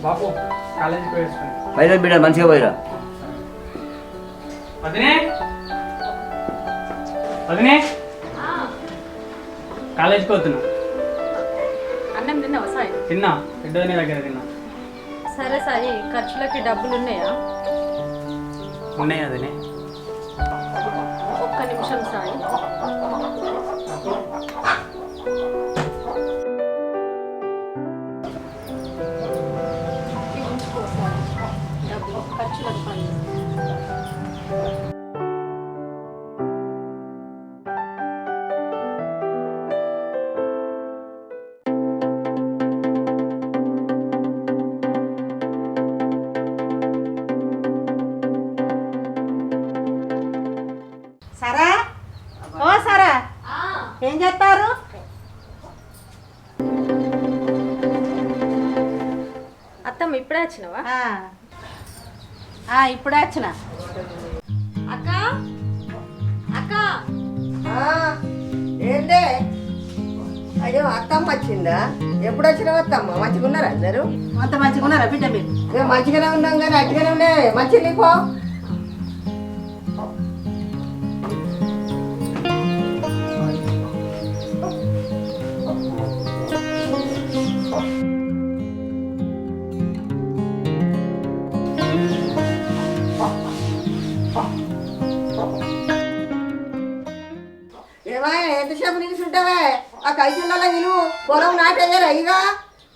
బాపు కాలేజీకి పోయేసుకుని పైన బిడ్డ మంచిగా పోయిరా. వదినే వదినే కాలేజీకి పోతున్నా. అన్నం తిన్నావా సాయి? తిన్నా, పెద్దోని దగ్గర తిన్నా. సరే సాయి, ఖర్చులకి డబ్బులు ఉన్నాయా? ఉన్నాయి వదినే. ఒక్క నిమిషం సాయి. ఇవి ఉంచుకో సాయి, డబ్బులు ఖర్చులకు పని. సరా ఓ సరా, ఏం చేస్తారు? అత్తమ్మ ఇప్పుడే వచ్చినావా? ఇప్పుడే వచ్చిన. అక్క అక్క, ఏంటే? అయ్యో అత్తమ్మ వచ్చిందా? ఎప్పుడు వచ్చినావు అత్తమ్మ? మంచిగా ఉన్నారా అందరు? అంత మంచిగా ఉన్నారా బిడ్డ? మీరు మేము మంచిగానే ఉన్నాం కానీ అట్టుగానే ఉండే మంచిగా నీకో. ఎంతసేపు నిలుచుంటావే? ఆ కైకిళ్ళలో విలువ పొలం నాటేయారు అయ్యగా.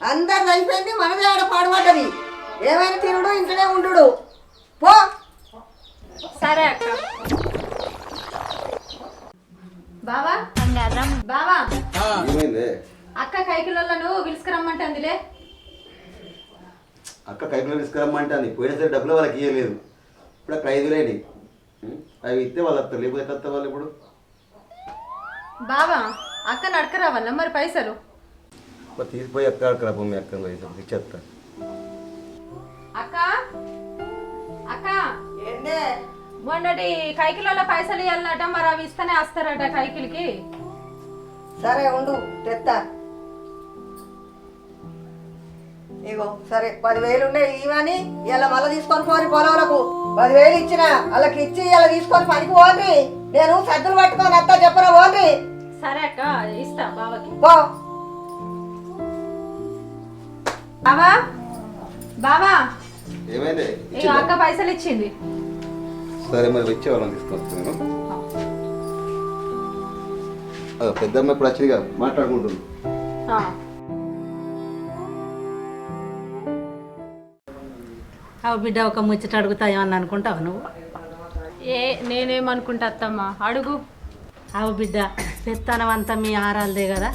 అందరు అయిపోయింది, మనదే ఆడ పాడుపడ్డది. ఏమైనా తినుడు, ఇంట్లోనే ఉండు పో. సరే అక్క. బావా బావా, అక్క కైకిళ్ళను పిలుచుకురమ్మంటుందిలే. అక్క కైకిలో తీసుకురమ్మంటుంది. పోయినసరి డబ్బులు వాళ్ళకి ఇవ్వలేదు, ఇప్పుడు అక్కడ 5 వేలు అవి ఇస్తే వాళ్ళు వస్తారు, లేకపోతే ఎట్లా వస్తారు వాళ్ళు? ఇప్పుడు బావా అక్క నడకరావాల మరి పైసలు తీసిపోయి అక్క అక్కడ మీ అక్క పైసలు ఇచ్చేస్తా. అక్క అక్క, ఏంటే మొన్నటి కైకిలలో పైసలు ఇవ్వాలన్నట, మరి అవి ఇస్తేనే వస్తారట కైకిలికి. సరే ఉండు తెత్తా. ఇగో సరే 10,000 ఉండే ఇవని ఇలా మళ్ళీ తీసుకొని పోరి పొలంలకు. 10,000 ఇచ్చిన వాళ్ళకి ఇచ్చి ఇలా తీసుకొని పనికి పోండి. నేను సద్దులు పట్టుకొని అత్తా చెప్పరా పోండి. సరే అక్క, ఇస్తా బావకి. పో. బావా బావా, ఏమైంది? ఇక అక్క పైసలు ఇచ్చింది. సరే మరి వచ్చే వాళ్ళని తీసుకొస్తాను. పెద్దమ్మ ఇప్పుడు వచ్చిందిగా, మాట్లాడుకుంటుంది. అవు బిడ్డ, ఒక ముచ్చట అడుగుతా ఏమన్నా అనుకుంటావు నువ్వు? నేనేమనుకుంటా అత్తమ్మ, అడుగు. అవు బిడ్డ, పెత్తనం అంతా మీ ఆరాలదే కదా,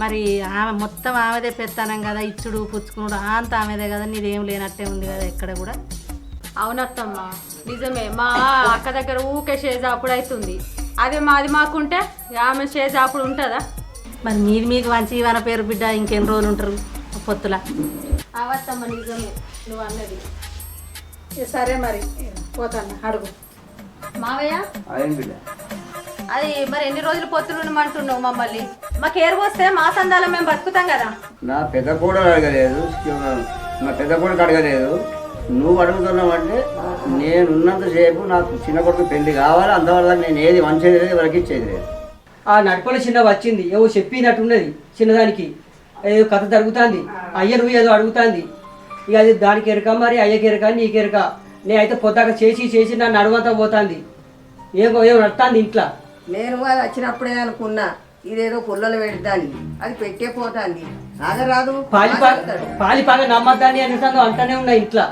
మరి ఆమె మొత్తం ఆమెదే పెత్తనం కదా, ఇచ్చుడు పుచ్చుకున్నాడు అంతా ఆమెదే కదా, నీదేం లేనట్టే ఉంది కదా ఎక్కడ కూడా. అవునత్తమ్మ నిజమే, మా అక్క దగ్గర ఊకే షేజాపుడు అవుతుంది. అదే మాది మాకుంటే ఆమె షేజాపుడు ఉంటుందా? మరి మీది మీకు మంచి ఇవన్న పేరు బిడ్డ, ఇంకెన్ని రోజులు ఉంటారు పొత్తుల? అవత్తమ్మ నిజమే నువ్వు అన్నది. సరే మరి పోతాను, అడుగు. మావయ్య బిడ్డ అది మరి ఎన్ని రోజులు పొత్తులు ఉండమంటున్నావు మమ్మల్ని? మాకు ఏరు వస్తే మా సందాలో మేము బతుకుతాం కదా. నా పెద్ద కూడా అడగలేదు, నా పెద్ద కొడుకు అడగలేదు, నువ్వు అడుగుతున్నావంటే నేనున్నంతసేపు నాకు చిన్న కొడుకు పెళ్లి కావాలి, అంతవల్ల నేను ఏది మంచిది లేదు, ఎవరికి ఇచ్చేది లేదు. ఆ నడుపుల చిన్న వచ్చింది, ఏవో చెప్పినట్టున్నది చిన్నదానికి, ఏదో కథ జరుగుతుంది, అయ్య నువ్వు ఏదో అడుగుతుంది. ఇక అది దానికి ఎరక, మరి అయ్యకి ఎరక, నీకు ఎరక. నేనైతే పొద్దాక చేసి నా నడువంతా పోతుంది, ఏమో నడుతుంది ఇంట్లో. నేను అది వచ్చినప్పుడే అనుకున్నా ఇదేదో పుల్లలు పెడతాని, అది పెట్టే పోతాంది. ఆగరాదు పాలిపాగా నమ్మద్దాన్ని అనుకుంటాను అంటనే ఉన్నా ఇంట్లో.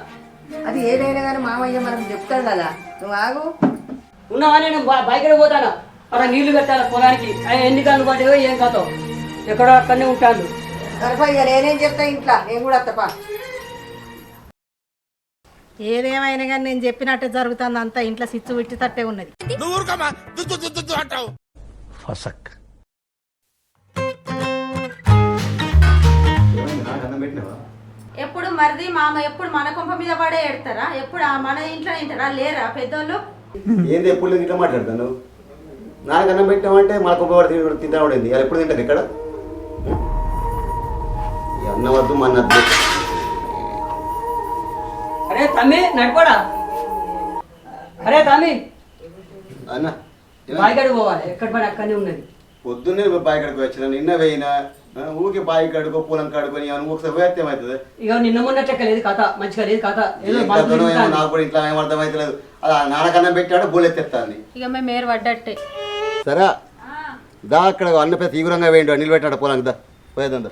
అది ఏదైనా కానీ మామయ్య మనకు చెప్తాడు కదా, నువ్వు ఆగు. ఉన్నావా? నేను బైక్లో పోతాను, అక్కడ నీళ్లు పెట్టాలి పొలానికి. ఎన్ని కళ్ళు పడ్డాయో ఏం కథో, ఎక్కడో అక్కడనే ఉంటాను. సరిపోయి నేనేం చెప్తా ఇంట్లో, నేను కూడా అత్తపా. ఏదేమైనా కానీ నేను చెప్పినట్టే జరుగుతుంది, అంతా ఇంట్లో సిచ్చు విట్టి తట్టే ఉన్నది. ఎప్పుడు మరిది మామ ఎప్పుడు మన కొంప మీద పడే ఎడతారా? ఎప్పుడు మన ఇంట్లో తింటారా? లేరా పెద్దోళ్ళు? ఏంది ఎప్పుడు ఇట్లా మాట్లాడతాను? నాకు అన్నం పెట్టామంటే మా కుప్పవాడు తింటా ఉండేది, అది ఎప్పుడు తింటారు ఇక్కడ? అన్నం వద్దు మన తమ్మి నడిపోడా. అరే తమ్మి అన్న బాయికాడికి పోవాలి, ఎక్కడ పని అక్కడనే ఉన్నది. పొద్దున్నే బావి కడుకు వచ్చిన నిన్న పోయినా ఊరికి బావి కడుకో పొలం కడుకొని ఒకసారి వేస్తే అవుతుంది. ఇక నిన్న మొన్నట్లెక్క లేదు కథ, మంచిగా లేదు కథ. ఏదో నాకు కూడా ఇంట్లో ఏం అర్థమవుతలేదు. అది నాన్నకన్నా పెట్టాడు బోలెత్తేస్తాను. ఇక మేము ఏరు పడ్డట్టే. సరే దా అక్కడ అన్న పెద్ద తీవ్రంగా వేయండి నిలబెట్టాడు పొలానికి. దా పోయేదా.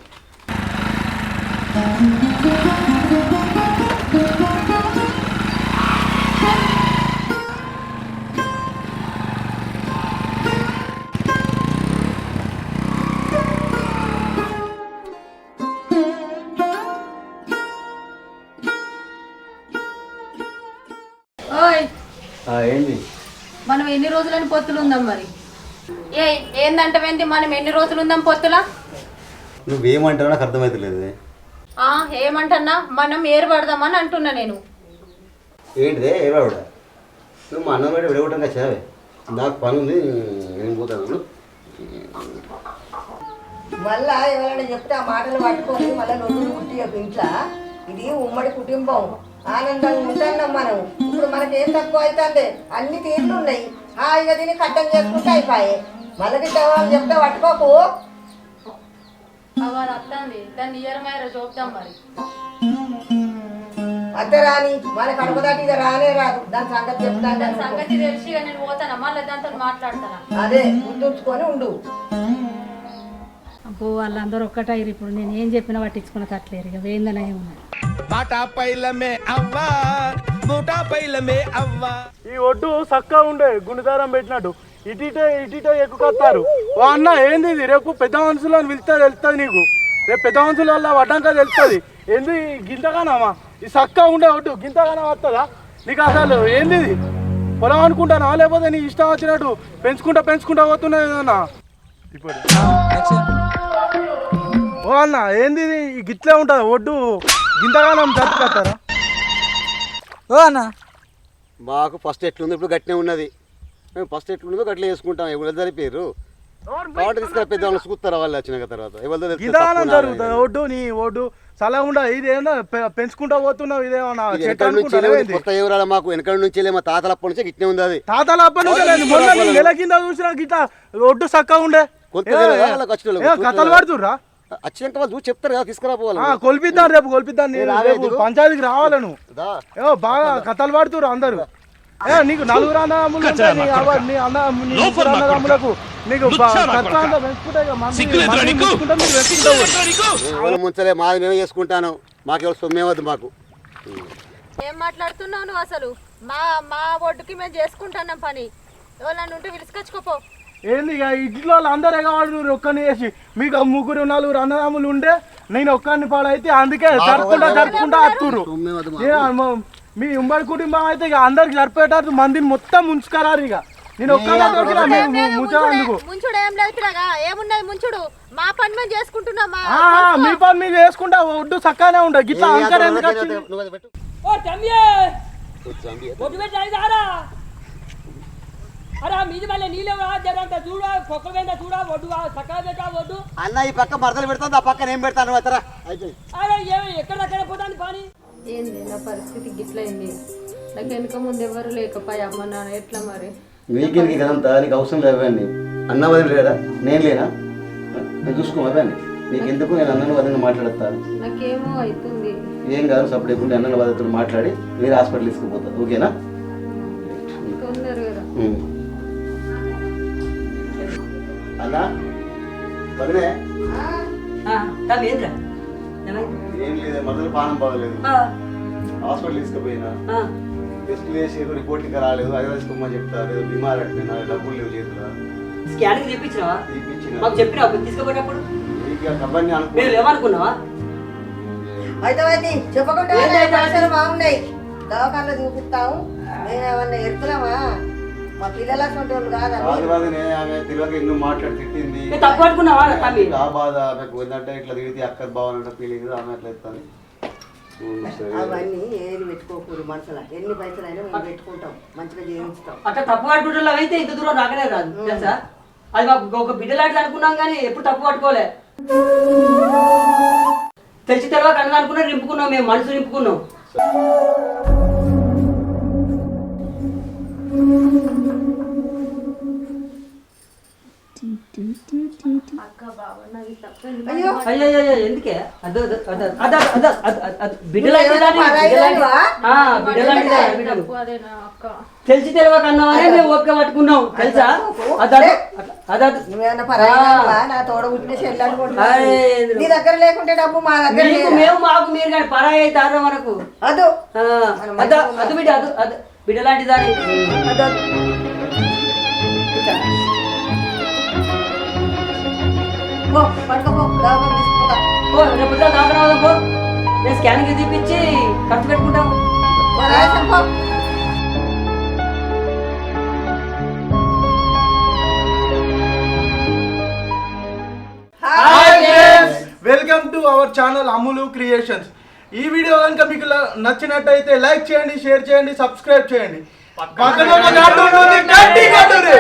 ఓయ్ ఏంది మనం ఎన్ని రోజులని పొత్తులు ఉందాం మరి? ఏందంటే మనం ఎన్ని రోజులు ఉందాం పొత్తులా? నువ్వేమంటావు నాకు అర్థమవుతలేదు. ఏమంటన్నా మనం ఏరు పడదామని అంటున్నా నేను. ఏంటిదే ఏవాడ నువ్వు మా అన్నం పెట్టి విడగొట్టంగా చావే. నాకు పని ఉంది నేను పోతాను. మళ్ళా ఎవరైనా చెప్తే ఆ మాటలు పట్టుకొని మళ్ళీ నొల్లు పుట్టి ఇంట్లో ఇది ఉమ్మడి కుటుంబం ఆనందంగా ఉంటున్నాం మనం. ఇప్పుడు మనకి ఏం తక్కువ అవుతుంది, అన్ని తీర్లు ఉన్నాయి. హాయిగా తిని కట్టం చేసుకుంటే అయిపోయాయి. మళ్ళీ ఎవరైనా చెప్తే పట్టుకోకు. అది వస్తుంది దాన్ని ఇయరమేర చూద్దాం మరి. అత్తే రాని మన కడుపు దాటి ఇక రానే రాదు. దాని సంగతి చెప్తాను. దాని సంగతి తెలిసి నేను పోతానా మళ్ళీ దాంతో మాట్లాడతానా? అదే గుర్తుంచుకొని ఉండు. అబ్బో వాళ్ళందరూ ఒక్కటైరు. ఇప్పుడు నేను ఏం చెప్పినా పట్టించుకున్న తట్లేరు. ఇక వేందనే ఉన్నారు. ఈ ఒడ్డు చక్కగా ఉండే గుండెదారం పెట్టినట్టు ఇటీటో ఎక్కుకొస్తారు. ఓ అన్న ఏంది ఇది? రేపు పెద్ద మనుషులు అని పిలిస్తే తెలుస్తుంది నీకు. రేపు పెద్ద మనుషుల వల్ల వడ్డాక తెలుస్తుంది. ఏంది గింతగానమ్మా ఈ చక్కగా ఉండే ఒడ్డు గింతగానం వస్తుందా నీకు? అసలు ఏంది ఇది? పొలం అనుకుంటానా లేకపోతే నీ ఇష్టం వచ్చినట్టు పెంచుకుంటా పోతున్నాయి ఏదన్నా ఇప్పుడు? ఓ అన్న ఏంది ఇది? గిట్లే ఉంటుంది ఒడ్డు గింతగానం జరుపుతారా? ఓ అన్న మాకు ఫస్ట్ ఎట్లుంది ఇప్పుడు గట్టినే ఉన్నది. మేము ఫస్ట్ ఎట్లుందో గట్లే వేసుకుంటాం. ఎవరు జరిపారు కాబట్టి తీసుకురా పెద్ద వాళ్ళు చూస్తారా వాళ్ళు వచ్చినాక తర్వాత గింతగానం జరుగుతుంది ఒడ్డు. నీ ఒడ్డు సలహా ఉండదు. ఇదేమో పెంచుకుంటా పోతున్నావు. ఇదేమన్నా కొత్త ఎవరాల మాకు వెనక నుంచి మా తాతల అప్పటి నుంచి గిట్నే ఉంది. అది తాతల అప్పటి నుంచి నెల కింద చూసినా గిట్ట ఒడ్డు చక్కగా ఉండే. కథలు పడుతుర్రా వచ్చినాక వాళ్ళు చూసి చెప్తారు కదా తీసుకురాపోవాలి. కొలిపిద్దాను రేపు కొలిపిద్దాను. పంచాయతీకి రావాలను బాగా కథలు పడుతుర్రు అందరు. నీకు నలుగురు అన్నదమ్ములు అన్నదమ్ములకు నీకు ముంచలే మాది మేమే చేసుకుంటాను. మాకెవరు సొమ్మేవద్దు మాకు. ఏం మాట్లాడుతున్నావు నువ్వు అసలు? మా ఒడ్డుకి మేము చేసుకుంటున్నాం పని. ఎవరన్నా ఉంటే పిలుచుకొచ్చుకోపో. ఏంది ఇక ఇంట్లో అందరు ఎగవాడు నువ్వు ఒక్కని వేసి మీకు ముగ్గురు నలుగురు అన్నదమ్ములు ఉండే నేను ఒక్కడిని పాడైతే అందుకే జరుపుకుంటా అత్తురు. మీ ఉమ్మడి కుటుంబం అయితే ఇక అందరికి సరిపోయేటట్టు మందిని మొత్తం ముంచుకరారు. ఇక నేను ముంచుడు ఏం లేదు పిల్లగా, ఏమున్నది ముంచుడు? మా పని మేము చేసుకుంటున్నాం. మీ పని మీరు చేసుకుంటా ఒడ్డు చక్కగానే ఉండదు. గిట్లా అంకర్ ఎందుకు వచ్చింది? అన్న ఈ పక్క మరదలు పెడతాను ఆ పక్కన ఏం పెడతాను ఏంది నా పరిస్థితి గిట్లయింది? నాకు వెనుక ముందు ఎవరు లేకపోయా అమ్మ నాన్న ఎట్లా మరి? వీకెండ్కి కదంతా నీకు అవసరం లేవండి. అన్న వదిలి లేడా నేను లేనా? నేను చూసుకోమని నీకు ఎందుకు? నేను అన్నను వదిలి మాట్లాడతాను. నాకేమో అవుతుంది. ఏం కాదు సప్పుడు ఎప్పుడు అన్నల వదిలితో మాట్లాడి వేరే హాస్పిటల్ తీసుకుపోతాను. ఓకేనా? తొందర కదా అన్నా వదిలే ఏం లేదు మొదలు పానం బాగలేదు. హాస్పిటల్ తీసుకుపోయినా టెస్ట్ చేసి రిపోర్ట్ ఇంకా రాలేదు. అదే తీసుకోమని చెప్తారు. ఏదో బిమార్ అట్టినా డబ్బులు లేవు చేతులు. ఏమనుకున్నావా? అయితే చెప్పకుండా బాగున్నాయి. దవాఖానలో చూపిస్తాము. మేము ఏమన్నా ఎరుతున్నామా? మా పిల్లల వాళ్ళు కాదు. తెలియక ఎన్నో మాట్లాడి తిట్టింది. ఆ బాధ ఆమెకు ఏంటంటే ఇట్లా తిడితే అక్కడ బాగున్నట్టు ఫీలింగ్ ఆమె అట్లా ఎత్తాను. అవన్నీ ఏది పెట్టుకోకూడదు మనసులో. ఎన్ని పైసలు అయినా మేము పెట్టుకుంటాం, మంచిగా చేయించుతాం. అట్లా తప్పు పట్టుకుంటే అయితే ఇంత దూరం రాకనే రాదు తెలుసా? అది మాకు ఒక బిడ్డలాంటిది అనుకున్నాం కానీ ఎప్పుడు తప్పు పట్టుకోలే. తెలిసి తెలియక అన్నది అనుకున్నా నింపుకున్నాం. మేము మనసు నింపుకున్నాం. అయ్యో అయ్యో ఎందుకే బిడ్డలాంటి అదేనా అక్క తెలిసి తెలియక అన్నామనే మేము ఓపిక పట్టుకున్నాం తెలుసా నువ్వేమన్నా పరాయిదానివా? నా తోడ పుట్టిన చెల్లి అనుకుంటున్నా. నీ దగ్గర లేకుంటే డబ్బు మా దగ్గర లేదా? మేము మాకు మీరు కానీ పరాయి అవుతారా మనకు అదు అదు బిడ్డ అదు బిడ్డలాంటి దాని పట్టుకోపో దవాఖాన తీసుకుపోతా. రేపు దాకా పో నేను స్కానింగ్ తీపిచ్చి ఖర్చు పెట్టుకుంటాం రాయసం పో. Welcome to our channel Ammulu creations. ఈ వీడియో కనుక మీకు నచ్చినట్టయితే లైక్ చేయండి, షేర్ చేయండి, సబ్స్క్రైబ్ చేయండి. పక్కన ఒక గంట ఉంటుంది, గట్టి కొట్టుర్రి.